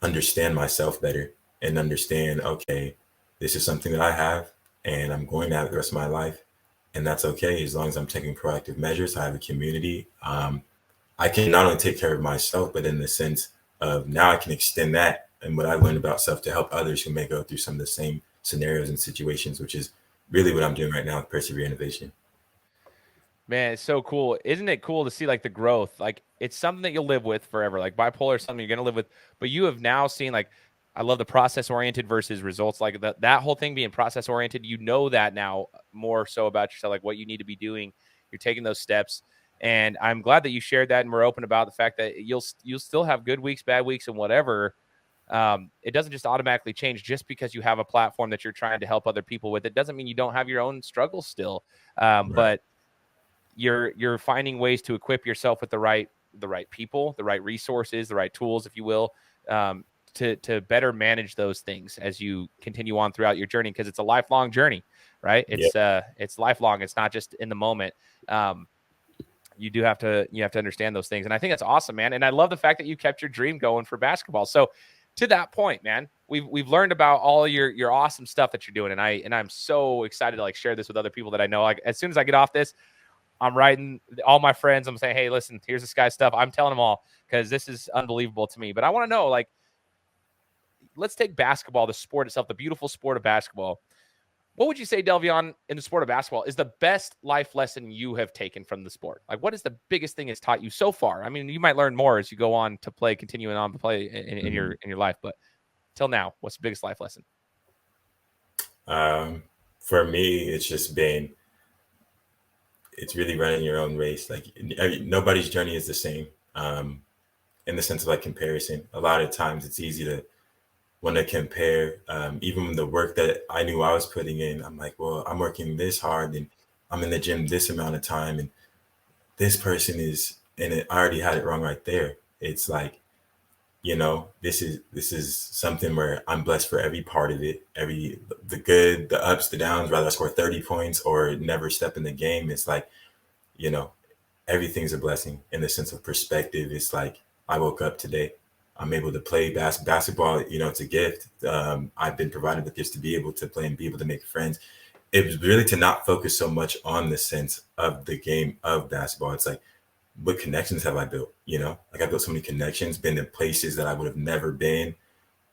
understand myself better and understand, okay, this is something that I have and I'm going to have the rest of my life. And that's okay as long as I'm taking proactive measures. I have a community. I can not only take care of myself, but in the sense of now I can extend that and what I learned about self to help others who may go through some of the same scenarios and situations, which is really what I'm doing right now with Persevernovation.
Man, it's so cool. Isn't it cool to see like the growth? Like it's something that you'll live with forever. Like bipolar is something you're going to live with, but you have now seen like, I love the process oriented versus results. Like that whole thing being process oriented, you know that now more so about yourself, like what you need to be doing. You're taking those steps. And I'm glad that you shared that and we're open about the fact that you'll still have good weeks, bad weeks, and whatever. It doesn't just automatically change just because you have a platform that you're trying to help other people with. It doesn't mean you don't have your own struggles still.
Right.
But you're finding ways to equip yourself with the right people, the right resources, the right tools, if you will, to better manage those things as you continue on throughout your journey, because it's a lifelong journey, right? It's lifelong. It's not just in the moment. You have to understand those things, and I think that's awesome, man. And I love the fact that you kept your dream going for basketball. So to that point, man, we've learned about all your awesome stuff that you're doing, and I'm so excited to like share this with other people that I know. Like as soon as I get off this, I'm writing all my friends. I'm saying, hey, listen, here's this guy's stuff. I'm telling them all because this is unbelievable to me. But I want to know, like, let's take basketball, the sport itself, the beautiful sport of basketball. What would you say, Delveion, in the sport of basketball is the best life lesson you have taken from the sport? Like, what is the biggest thing it's taught you so far? I mean, you might learn more as you go on to play, continuing on to play in your life, but till now, what's the biggest life lesson?
For me, it's just been, it's really running your own race. Like nobody's journey is the same. In the sense of like comparison, a lot of times it's easy to want to compare. Even the work that I knew I was putting in, I'm like, well, I'm working this hard and I'm in the gym this amount of time, and this person is in it. I already had it wrong right there. It's like, this is something where I'm blessed for every part of it, the good, the ups, the downs, whether I score 30 points or never step in the game. It's like, everything's a blessing in the sense of perspective. It's like, I woke up today, I'm able to play basketball. It's a gift. I've been provided with gifts to be able to play and be able to make friends. It was really to not focus so much on the sense of the game of basketball. It's like, what connections have I built? Like I built so many connections, been in places that I would have never been.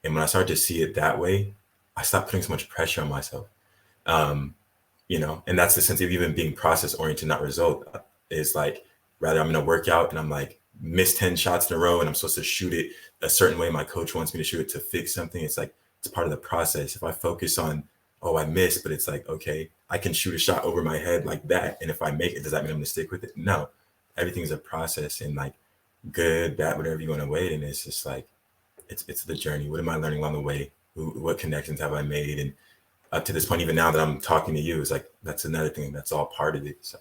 And when I started to see it that way, I stopped putting so much pressure on myself. And that's the sense of even being process oriented, not result. Is like, rather I'm in a workout and I'm like, miss 10 shots in a row and I'm supposed to shoot it a certain way. My coach wants me to shoot it to fix something. It's like, it's part of the process. If I focus on, oh, I missed, but it's like, okay, I can shoot a shot over my head like that. And if I make it, does that mean I'm going to stick with it? No, everything's a process, and like good, bad, whatever you want to weigh it. And it's just like, it's the journey. What am I learning along the way? What connections have I made? And up to this point, even now that I'm talking to you, it's like, that's another thing. That's all part of it. So.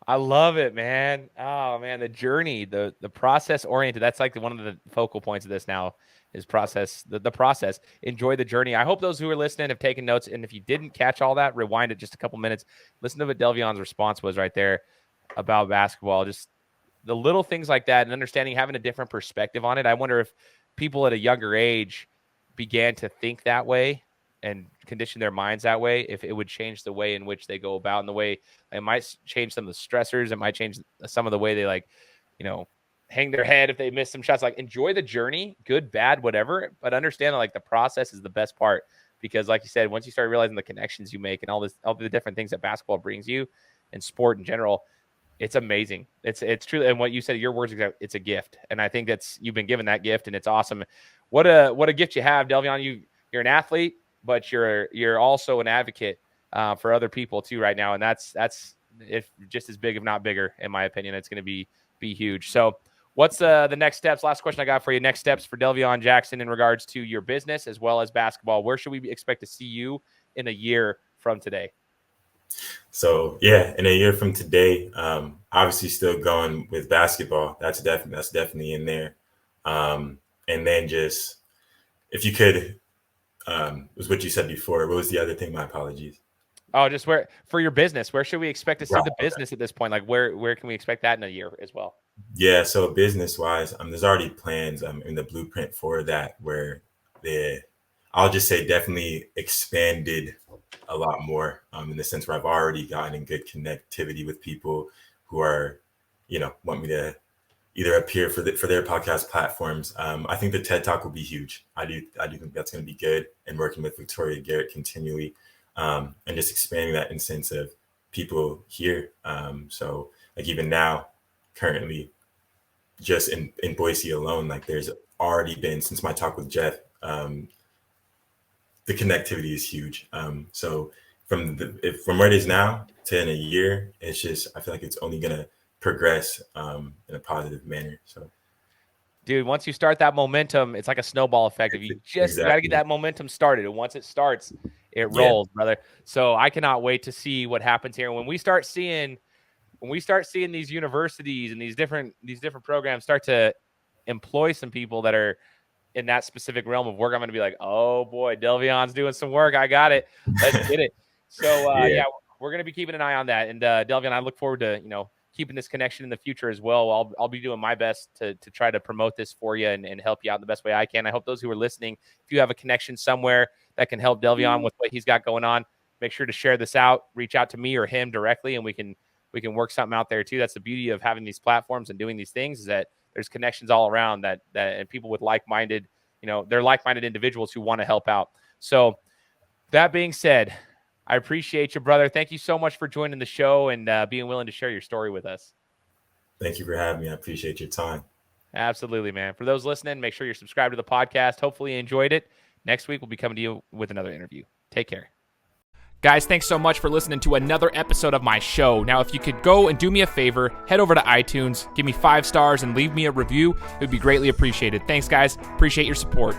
I love it, man. Oh man, the journey, the process oriented. That's like one of the focal points of this now is process, the process. Enjoy the journey. I hope those who are listening have taken notes. And if you didn't catch all that, rewind it just a couple minutes. Listen to what Delveion's response was right there about basketball. Just the little things like that and understanding, having a different perspective on it. I wonder if people at a younger age began to think that way and condition their minds that way, if it would change the way in which they go about, and the way it might change some of the stressors. It might change some of the way they hang their head if they miss some shots. Like, enjoy the journey, good, bad, whatever, but understand that like the process is the best part, because like you said, once you start realizing the connections you make and all the different things that basketball brings you and sport in general, It's amazing. It's true. And what you said, your words, it's a gift. And I think you've been given that gift, and it's awesome. What a gift you have, Delveion. You're an athlete, but you're also an advocate for other people too right now. And that's if just as big, if not bigger, in my opinion. It's going to be huge. So what's the next steps? Last question I got for you. Next steps for Delveion Jackson in regards to your business as well as basketball. Where should we expect to see you in a year from today?
So yeah, in a year from today, obviously still going with basketball. That's definitely in there. And then just if you could, was what you said before. What was the other thing? My apologies.
Oh, just where for your business, where should we expect to see the business at this point? Like where can we expect that in a year as well?
Yeah, so business wise, there's already plans in the blueprint for that where I'll just say definitely expanded a lot more in the sense where I've already gotten in good connectivity with people who are, want me to either appear for their podcast platforms. I think the TED Talk will be huge. I do think that's going to be good, and working with Victoria Garrett continually, and just expanding that in sense of people here. So like even now, currently, just in Boise alone, like there's already been, since my talk with Jeff, the connectivity is huge. So from where it is now to in a year, it's just, I feel like it's only going to progress in a positive manner. So,
dude, once you start that momentum, it's like a snowball effect. If you just got to get that momentum started, and once it starts, it rolls, brother. So I cannot wait to see what happens here. When we start seeing these universities and these different programs start to employ some people that are in that specific realm of work, I'm going to be like, oh boy, Delveion's doing some work. I got it. Let's get it. So yeah, we're going to be keeping an eye on that. And Delveion, I look forward to, keeping this connection in the future as well. I'll be doing my best to try to promote this for you and help you out in the best way I can. I hope those who are listening, if you have a connection somewhere that can help Delveion with what he's got going on, make sure to share this out, reach out to me or him directly, and we can work something out there too. That's the beauty of having these platforms and doing these things, is that there's connections all around that and people with like-minded, they're like-minded individuals who want to help out. So that being said, I appreciate you, brother. Thank you so much for joining the show and being willing to share your story with us.
Thank you for having me. I appreciate your time.
Absolutely, man. For those listening, make sure you're subscribed to the podcast. Hopefully you enjoyed it. Next week, we'll be coming to you with another interview. Take care.
Guys, thanks so much for listening to another episode of my show. Now, if you could go and do me a favor, head over to iTunes, give me 5 stars, and leave me a review. It would be greatly appreciated. Thanks, guys. Appreciate your support.